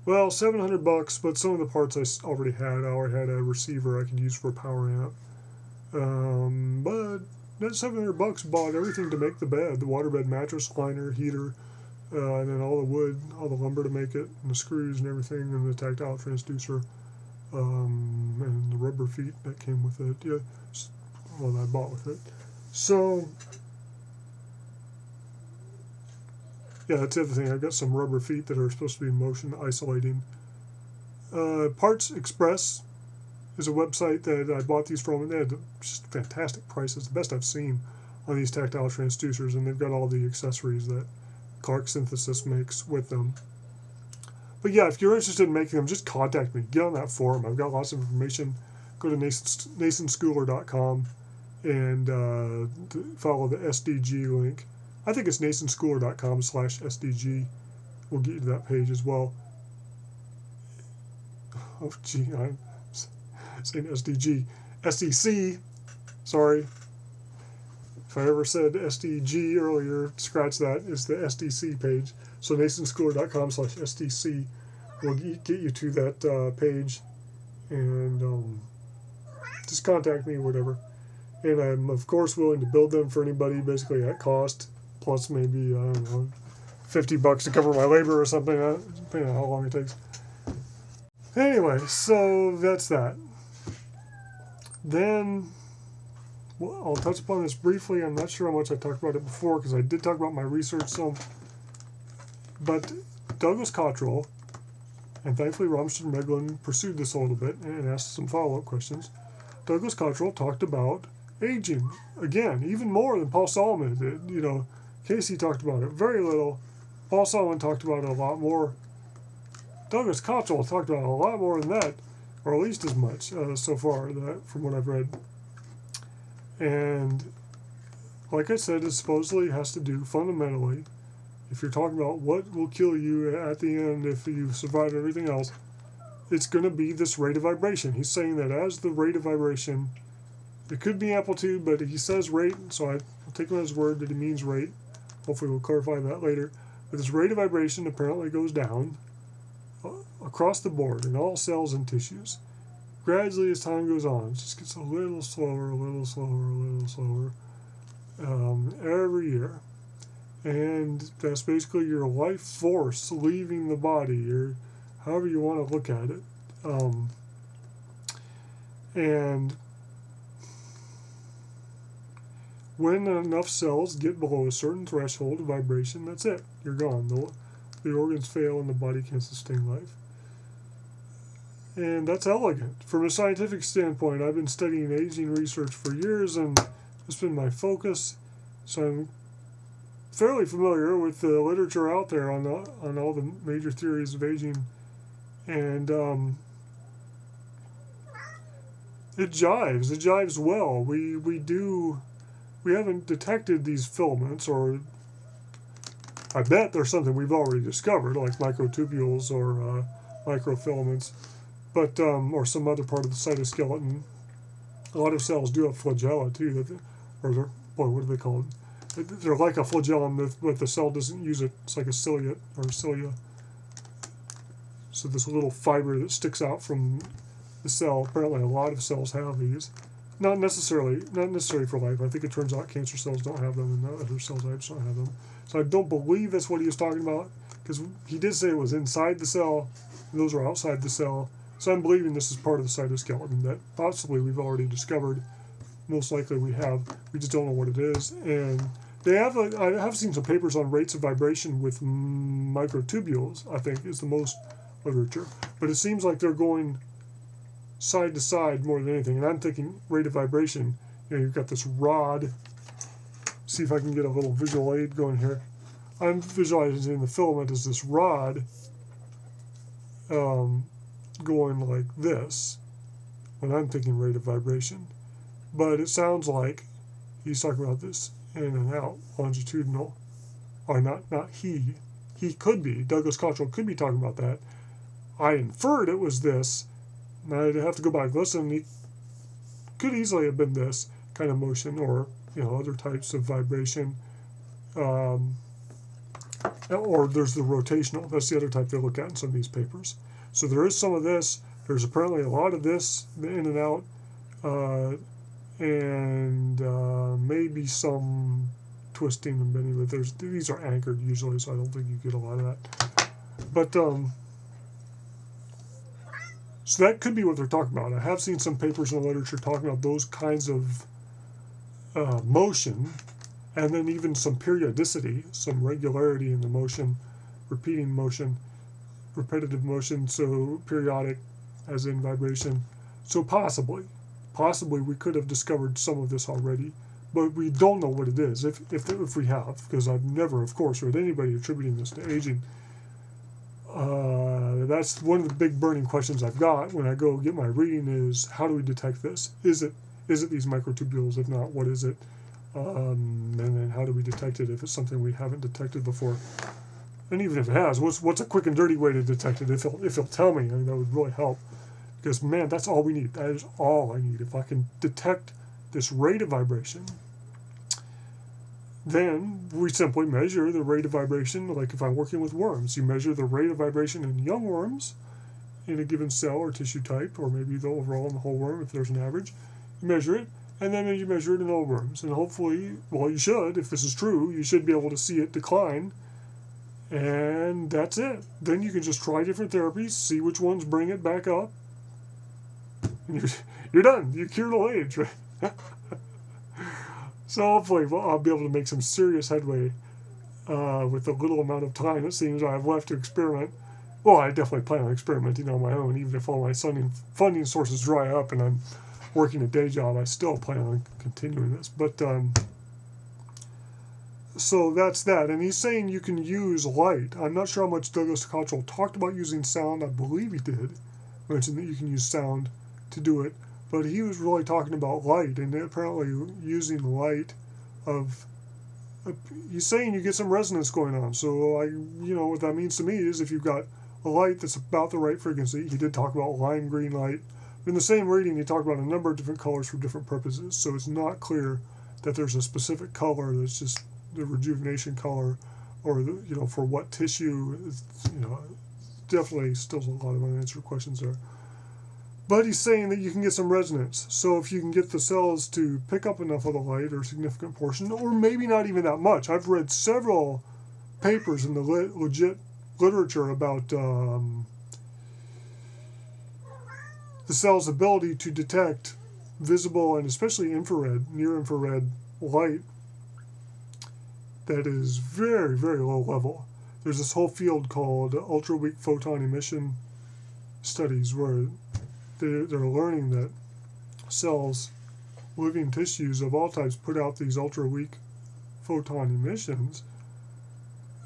$700, but some of the parts I already had. I already had a receiver I could use for a power amp. But that $700 bought everything to make the bed: the waterbed mattress, liner, heater, and then all the wood, all the lumber to make it, and the screws and everything, and the tactile transducer, and the rubber feet that came with it. Yeah, that I bought with it. So, yeah, that's the other thing. I've got some rubber feet that are supposed to be motion isolating. Parts Express is a website that I bought these from, and they had just fantastic prices, the best I've seen on these tactile transducers, and they've got all the accessories that Clark Synthesis makes with them. But yeah, if you're interested in making them, just contact me. Get on that forum. I've got lots of information. Go to nasonschooler.com and follow the SDG link. I think it's nasonschooler.com/SDG. We'll get you to that page as well. Oh, gee, I'm saying SDG. SDC, sorry. If I ever said SDG earlier, scratch that. It's the SDC page. So nasonschooler.com/SDC will get you to that page, and just contact me, whatever. And I'm, of course, willing to build them for anybody, basically at cost, plus maybe, I don't know, $50 to cover my labor or something, depending on how long it takes. Anyway, so that's that. Then, well, I'll touch upon this briefly. I'm not sure how much I talked about it before because I did talk about my research some. But Douglas Cottrell, and thankfully Robinson and Meglin pursued this a little bit and asked some follow-up questions. Douglas Cottrell talked about aging, again, even more than Paul Solomon did. Casey talked about it very little. Paul Solomon talked about it a lot more. Douglas Cottrell talked about it a lot more than that, or at least as much so far from what I've read. And like I said, it supposedly has to do fundamentally, if you're talking about what will kill you at the end if you survive everything else, it's going to be this rate of vibration. He's saying that as the rate of vibration, it could be amplitude, but he says rate, so I'll take him at his word that he means rate. Hopefully we'll clarify that later. But this rate of vibration apparently goes down across the board in all cells and tissues. Gradually, as time goes on, it just gets a little slower, a little slower, a little slower every year. And that's basically your life force leaving the body, or however you want to look at it. And when enough cells get below a certain threshold of vibration, that's it. You're gone. The organs fail and the body can't sustain life. And that's elegant. From a scientific standpoint, I've been studying aging research for years, and it's been my focus. So I'm fairly familiar with the literature out there on all the major theories of aging, and it jives well. We haven't detected these filaments, or I bet there's something we've already discovered, like microtubules or microfilaments, but or some other part of the cytoskeleton. A lot of cells do have flagella too, what do they call it? They're like a flagellum, but the cell doesn't use it. It's like a cilia or cilia. So this little fiber that sticks out from the cell. Apparently, a lot of cells have these. Not necessarily for life. I think it turns out cancer cells don't have them, and other cell types don't have them. So I don't believe that's what he was talking about, because he did say it was inside the cell, and those are outside the cell. So I'm believing this is part of the cytoskeleton that possibly we've already discovered. Most likely we have. We just don't know what it is. And I have seen some papers on rates of vibration with microtubules, I think, is the most literature. But it seems like they're going side to side more than anything. And I'm thinking rate of vibration, you've got this rod. See if I can get a little visual aid going here. I'm visualizing the filament as this rod going like this when I'm thinking rate of vibration. But it sounds like he's talking about this in and out, longitudinal. Or not he. He could be. Douglas Cottrell could be talking about that. I inferred it was this. Now I'd have to go back and listen. He could easily have been this kind of motion, or other types of vibration. Or there's the rotational. That's the other type they look at in some of these papers. So there is some of this. There's apparently a lot of this, the in and out, and maybe some twisting and bending. But these are anchored usually, so I don't think you get a lot of that. But so that could be what they're talking about. I have seen some papers in the literature talking about those kinds of motion, and then even some periodicity, some regularity in the motion, repeating motion, repetitive motion, so periodic as in vibration. So possibly we could have discovered some of this already, but we don't know what it is if we have, because I've never, of course, heard anybody attributing this to aging. That's one of the big burning questions I've got when I go get my reading is, how do we detect this? Is it these microtubules? If not, what is it? And then how do we detect it if it's something we haven't detected before? And even if it has, what's a quick and dirty way to detect it? If he'll tell me, that would really help. Because, man, that's all we need. That is all I need. If I can detect this rate of vibration, then we simply measure the rate of vibration. Like if I'm working with worms, you measure the rate of vibration in young worms in a given cell or tissue type, or maybe the overall in the whole worm if there's an average. You measure it, and then you measure it in old worms. And hopefully, well, you should, if this is true, you should be able to see it decline. And that's it. Then you can just try different therapies, see which ones bring it back up. And you're done. You cured old age, right? So hopefully I'll be able to make some serious headway with the little amount of time it seems I have left to experiment. Well, I definitely plan on experimenting on my own, even if all my funding sources dry up and I'm working a day job. I still plan on continuing this. But so that's that. And he's saying you can use light. I'm not sure how much Douglas Cottrell talked about using sound. I believe he did mention that you can use sound to do it. But he was really talking about light, and apparently using light of. He's saying you get some resonance going on. So what that means to me is if you've got a light that's about the right frequency. He did talk about lime green light. In the same reading, he talked about a number of different colors for different purposes. So it's not clear that there's a specific color that's just the rejuvenation color, or for what tissue. Definitely still a lot of unanswered questions there. But he's saying that you can get some resonance. So if you can get the cells to pick up enough of the light, or a significant portion, or maybe not even that much. I've read several papers in the legit literature about the cell's ability to detect visible and especially infrared, near-infrared light that is very, very low level. There's this whole field called ultra-weak photon emission studies where they're learning that cells, living tissues of all types, put out these ultra-weak photon emissions.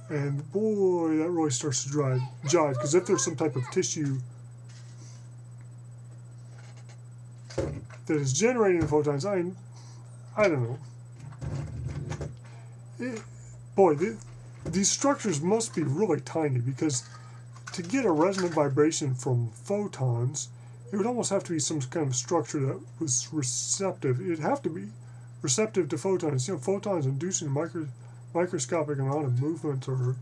And boy, that really starts to jive. Because if there's some type of tissue that is generating the photons, I don't know. These structures must be really tiny, because to get a resonant vibration from photons, it would almost have to be some kind of structure that was receptive. It'd have to be receptive to photons. Photons inducing a microscopic amount of movement or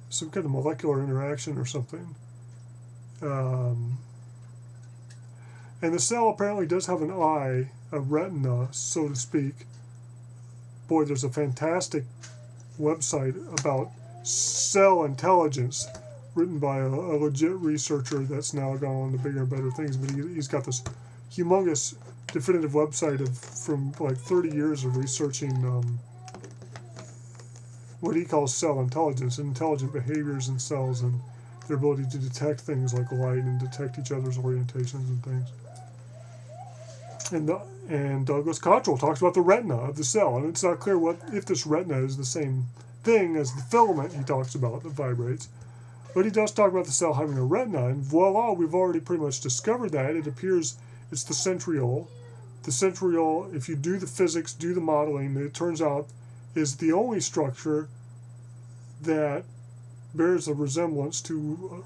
some kind of molecular interaction or something. And the cell apparently does have an eye, a retina, so to speak. Boy, there's a fantastic website about cell intelligence written by a legit researcher that's now gone on to bigger and better things. But he's got this humongous definitive website from like 30 years of researching what he calls cell intelligence, intelligent behaviors in cells, and their ability to detect things like light and detect each other's orientations and things. And Douglas Cottrell talks about the retina of the cell, and it's not clear if this retina is the same thing as the filament he talks about that vibrates. But he does talk about the cell having a retina, and voila, we've already pretty much discovered that. It appears it's the centriole. The centriole, if you do the physics, do the modeling, it turns out is the only structure that bears a resemblance to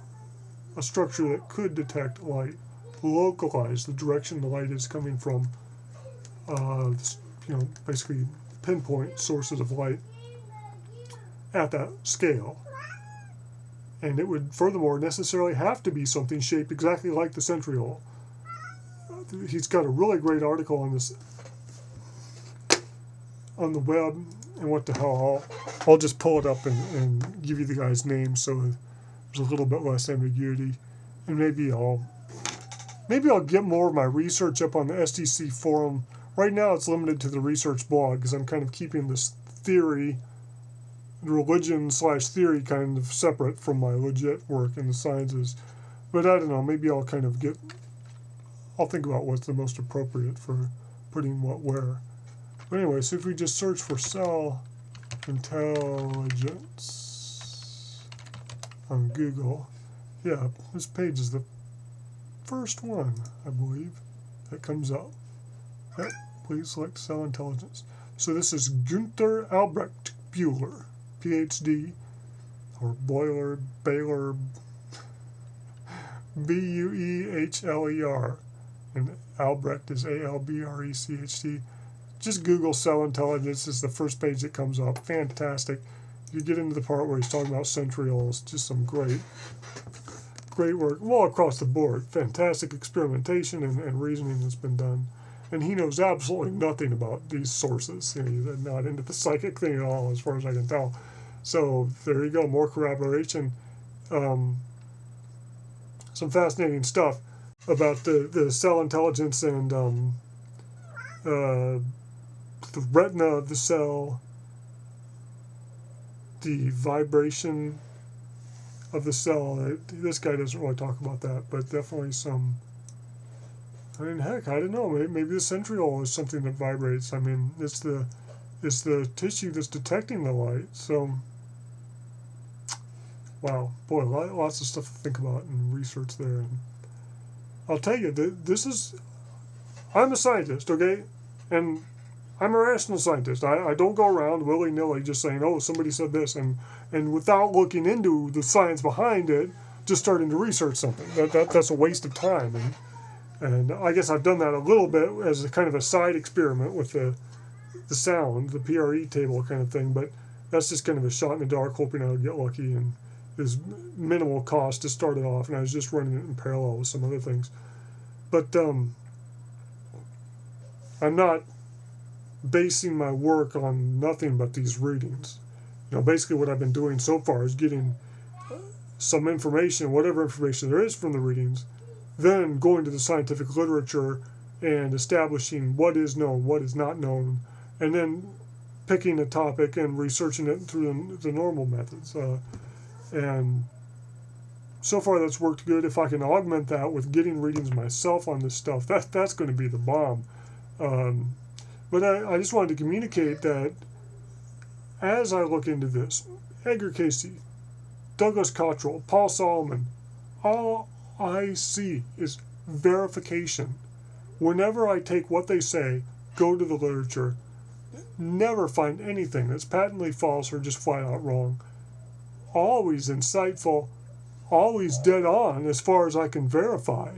a structure that could detect light, localize the direction the light is coming from, basically pinpoint sources of light at that scale. And it would furthermore necessarily have to be something shaped exactly like the centriole. He's got a really great article on this on the web, and what the hell, I'll just pull it up and give you the guy's name so there's a little bit less ambiguity. And maybe I'll get more of my research up on the SDC forum. Right now it's limited to the research blog because I'm kind of keeping this theory, religion/theory kind of separate from my legit work in the sciences. But I don't know, maybe I'll think about what's the most appropriate for putting what where. But anyway, so if we just search for cell intelligence on Google, yeah, this page is the first one, I believe, that comes up. Yep, please select cell intelligence. So this is Günther Albrecht Buehler, PhD, or Baylor, Buehler, and Albrecht is Albrecht. Just Google cell intelligence is the first page that comes up. Fantastic. You get into the part where he's talking about centrioles, just some great work, all across the board. Fantastic experimentation and reasoning that's been done. And he knows absolutely nothing about these sources. He's not into the psychic thing at all, as far as I can tell. So there you go, more corroboration. Some fascinating stuff. about the cell intelligence and the retina of the cell, the vibration of the cell. This guy doesn't really talk about that, but definitely some. I mean, heck, I don't know. Maybe the centriole is something that vibrates. I mean, it's the tissue that's detecting the light. So, wow, boy, lots of stuff to think about and research there. And I'll tell you, I'm a scientist, okay? And I'm a rational scientist. I don't go around willy-nilly just saying, oh, somebody said this, and without looking into the science behind it, just starting to research something. That's a waste of time. And I guess I've done that a little bit as a kind of a side experiment with the sound, the PRE table kind of thing, but that's just kind of a shot in the dark, hoping I would get lucky, and there's minimal cost to start it off, and I was just running it in parallel with some other things. But I'm not basing my work on nothing but these readings. Basically what I've been doing so far is getting some information, whatever information there is from the readings, then going to the scientific literature and establishing what is known, what is not known, and then picking a topic and researching it through the normal methods. And so far that's worked good. If I can augment that with getting readings myself on this stuff, that's going to be the bomb. But I just wanted to communicate that as I look into this, Edgar Cayce, Douglas Cottrell, Paul Solomon, all I see is verification. Whenever I take what they say, go to the literature, never find anything that's patently false or just flat out wrong. Always insightful, always dead on as far as I can verify.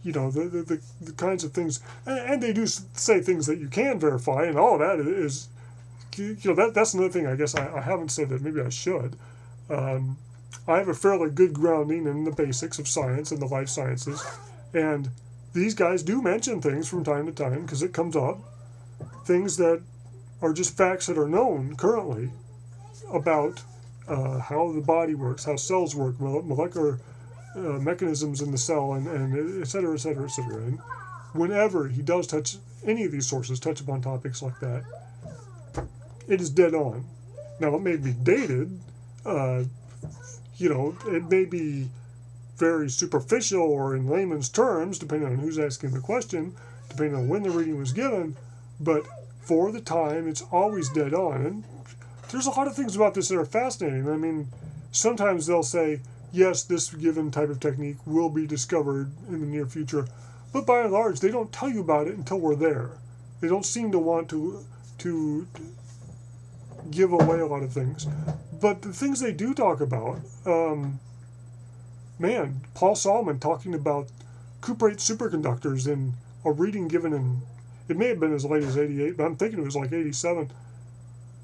The kinds of things, and they do say things that you can verify, and all of that is, that's another thing I guess I haven't said that maybe I should. I have a fairly good grounding in the basics of science and the life sciences, and these guys do mention things from time to time, because it comes up, things that are just facts that are known currently about how the body works, how cells work, molecular mechanisms in the cell, and et cetera, et cetera, et cetera. And whenever he does touch any of these sources, touch upon topics like that, it is dead on. Now, it may be dated, it may be very superficial or in layman's terms, depending on who's asking the question, depending on when the reading was given, but for the time, it's always dead on. And there's a lot of things about this that are fascinating. I mean, sometimes they'll say, yes, this given type of technique will be discovered in the near future, but by and large, they don't tell you about it until we're there. They don't seem to want to give away a lot of things. But the things they do talk about, Paul Solomon talking about cuprate superconductors in a reading given in, it may have been as late as 88, but I'm thinking it was like 87,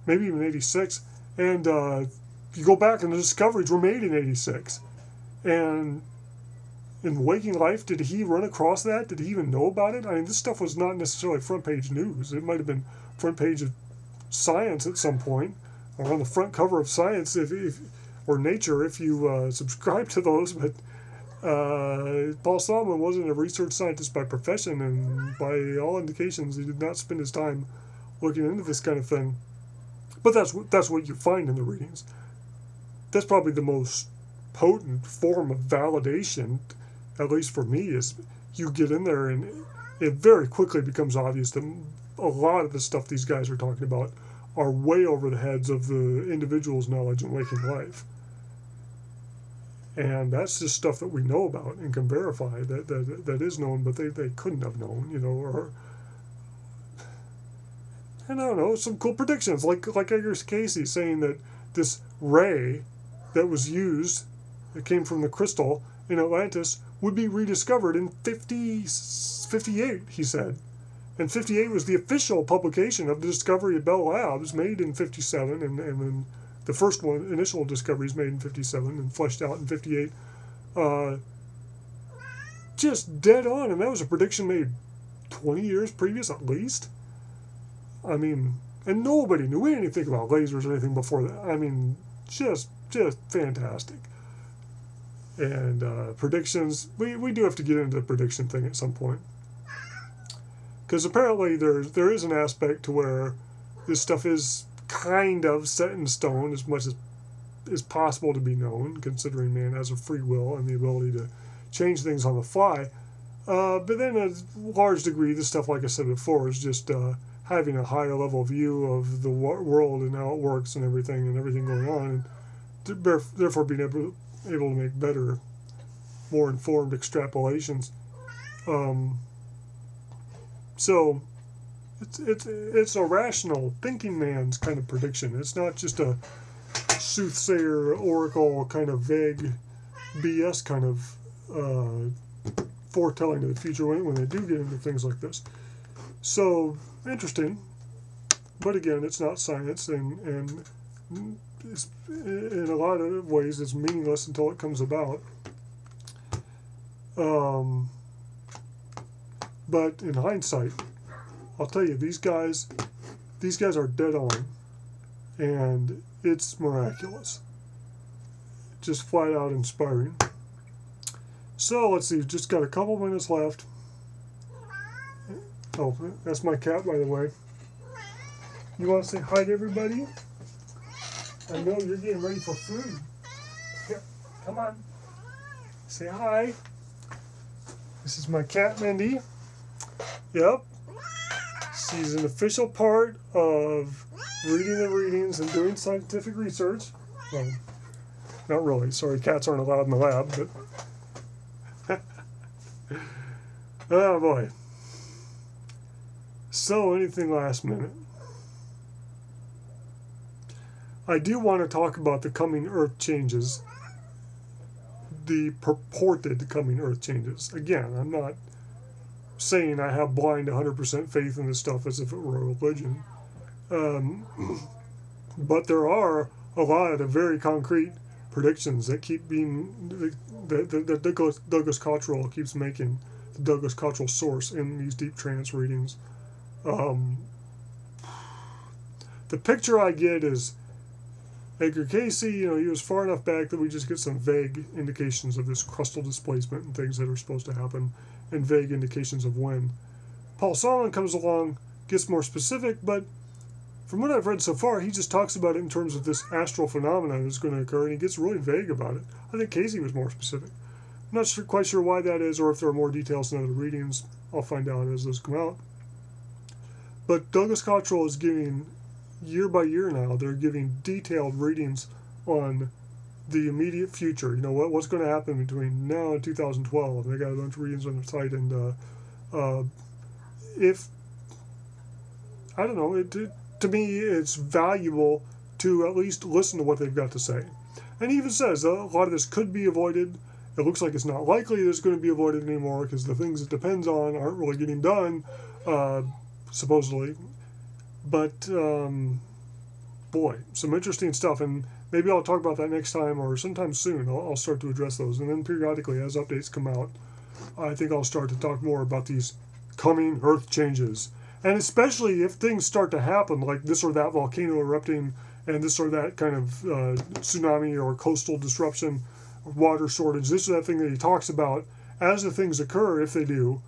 maybe even 86, and you go back and the discoveries were made in 86. And in waking life, did he run across that? Did he even know about it? I mean, this stuff was not necessarily front page news. It might have been front page of Science at some point, or on the front cover of Science or Nature if you subscribe to those. But Paul Solomon wasn't a research scientist by profession, and by all indications, he did not spend his time looking into this kind of thing. But that's what you find in the readings. That's probably the most potent form of validation, at least for me, is you get in there and it very quickly becomes obvious that a lot of the stuff these guys are talking about are way over the heads of the individual's knowledge in waking life. And that's just stuff that we know about and can verify that is known, but they couldn't have known, or and I don't know, some cool predictions, like Edgar Cayce saying that this ray that was used, that came from the crystal in Atlantis, would be rediscovered in 58, he said. And 58 was the official publication of the discovery of Bell Labs, made in 57, and then the first one, initial discoveries made in 57 and fleshed out in 58. Just dead on, and that was a prediction made 20 years previous at least. I mean, and nobody knew anything about lasers or anything before that. I mean, just fantastic. and predictions. We do have to get into the prediction thing at some point, because apparently there is an aspect to where this stuff is kind of set in stone as much as is possible to be known, considering man has a free will and the ability to change things on the fly. But then a large degree, this stuff, like I said before, is just having a higher level view of the world and how it works and everything going on, and therefore being able to make better, more informed extrapolations. So it's a rational thinking man's kind of prediction. It's not just a soothsayer, oracle kind of vague BS kind of foretelling of the future when they do get into things like this. So interesting, but again, it's not science, and it's, in a lot of ways it's meaningless until it comes about. But in hindsight, I'll tell you, these guys are dead on, and it's miraculous. Just flat out inspiring. So let's see, just got a couple minutes left. Oh, that's my cat, by the way. You want to say hi to everybody? I know you're getting ready for food. Here, come on. Say hi. This is my cat, Mindy. Yep. She's an official part of reading the readings and doing scientific research. Well, not really. Sorry, cats aren't allowed in the lab, but... Oh, boy. So, anything last minute? I do want to talk about the coming Earth changes. The purported coming Earth changes. Again, I'm not saying I have blind 100% faith in this stuff as if it were a religion. But there are a lot of very concrete predictions that keep being, that Douglas Cottrell keeps making, the Douglas Cottrell source in these deep trance readings. The picture I get is Edgar Casey, he was far enough back that we just get some vague indications of this crustal displacement and things that are supposed to happen, and vague indications of when. Paul Solomon comes along, gets more specific, but from what I've read so far, he just talks about it in terms of this astral phenomenon that's going to occur, and he gets really vague about it. I think Casey was more specific. I'm not quite sure why that is, or if there are more details in other readings. I'll find out as those come out. But Douglas Cottrell is giving, year by year now, they're giving detailed readings on the immediate future. What's going to happen between now and 2012. They got a bunch of readings on their site, and if, I don't know, to me it's valuable to at least listen to what they've got to say. And he even says a lot of this could be avoided. It looks like it's not likely that it's going to be avoided anymore because the things it depends on aren't really getting done, supposedly. But, boy, some interesting stuff, and maybe I'll talk about that next time or sometime soon. I'll start to address those, and then periodically as updates come out, I think I'll start to talk more about these coming Earth changes. And especially if things start to happen, like this or that volcano erupting and this or that kind of tsunami or coastal disruption, water shortage, this or that thing that he talks about, as the things occur, if they do,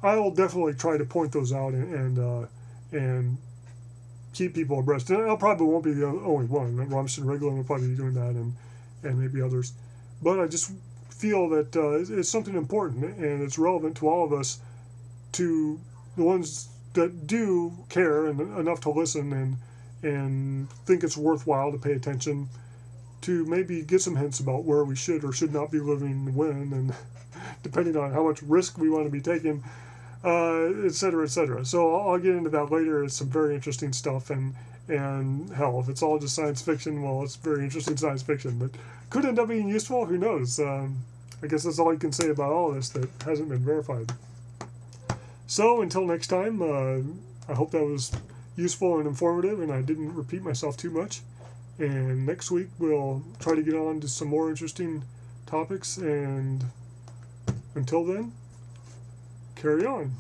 I will definitely try to point those out and keep people abreast. And I probably won't be the only one. Robinson Reglan will probably be doing that, and maybe others. But I just feel that it's something important, and it's relevant to all of us, to the ones that do care and enough to listen and think it's worthwhile to pay attention, to maybe get some hints about where we should or should not be living when, and depending on how much risk we want to be taking, et cetera, et cetera. So I'll get into that later. It's some very interesting stuff, and hell, if it's all just science fiction, well, it's very interesting science fiction, but could end up being useful. Who knows? I guess that's all you can say about all this that hasn't been verified. So until next time, I hope that was useful and informative, and I didn't repeat myself too much. And next week we'll try to get on to some more interesting topics, and until then, carry on.